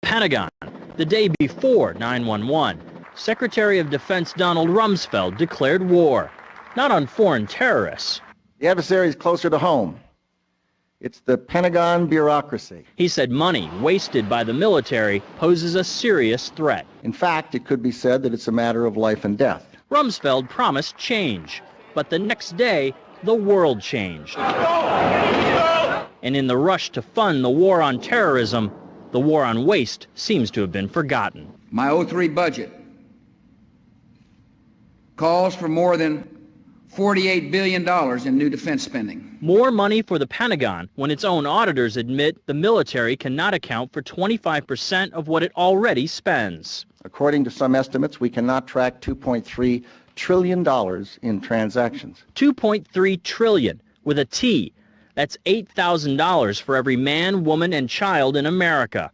Pentagon, the day before 9/11, Secretary of Defense Donald Rumsfeld declared war, not on foreign terrorists. The adversary is closer to home. It's the Pentagon bureaucracy. He said money wasted by the military poses a serious threat. In fact, it could be said that it's a matter of life and death. Rumsfeld promised change, but the next day, the world changed. And in the rush to fund the war on terrorism, the war on waste seems to have been forgotten. My 03 budget calls for more than $48 billion in new defense spending. More money for the Pentagon when its own auditors admit the military cannot account for 25% of what it already spends. According to some estimates, we cannot track $2.3 trillion in transactions. $2.3 trillion with a T. That's $8,000 for every man, woman, and child in America.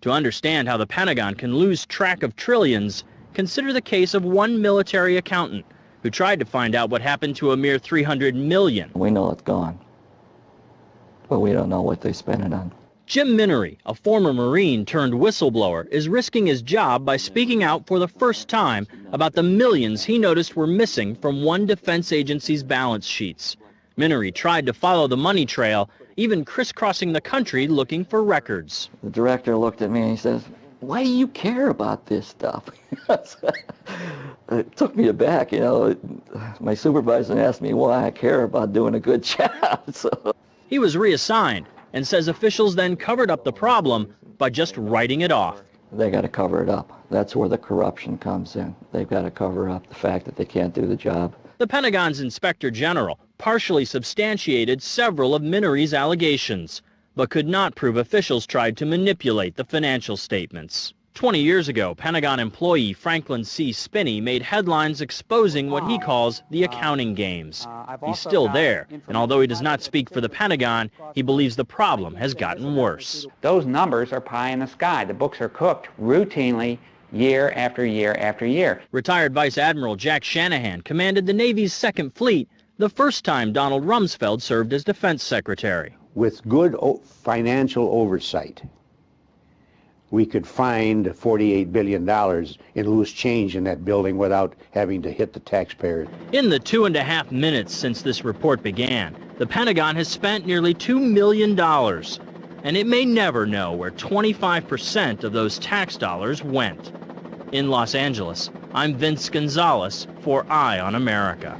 To understand how the Pentagon can lose track of trillions, consider the case of one military accountant who tried to find out what happened to a mere $300 million. We know it's gone, but we don't know what they spent it on. Jim Minery, a former Marine turned whistleblower, is risking his job by speaking out for the first time about the millions he noticed were missing from one defense agency's balance sheets. Minery tried to follow the money trail, even crisscrossing the country looking for records. The director looked at me and he says, "Why do you care about this stuff?" It took me aback, you know. My supervisor asked me why I care about doing a good job. So he was reassigned and says officials then covered up the problem by just writing it off. They got to cover it up. That's where the corruption comes in. They've got to cover up the fact that they can't do the job. The Pentagon's Inspector General partially substantiated several of Minery's allegations, but could not prove officials tried to manipulate the financial statements. 20 years ago, Pentagon employee Franklin C. Spinney made headlines exposing what he calls the accounting games. He's still there, and although he does not speak for the Pentagon, he believes the problem has gotten worse. Those numbers are pie in the sky. The books are cooked routinely year after year after year. Retired Vice Admiral Jack Shanahan commanded the Navy's Second Fleet the first time Donald Rumsfeld served as Defense Secretary. With good financial oversight, we could find $48 billion in loose change in that building without having to hit the taxpayers. In the 2.5 minutes since this report began, the Pentagon has spent nearly $2 million, and it may never know where 25% of those tax dollars went. In Los Angeles, I'm Vince Gonzalez for Eye on America.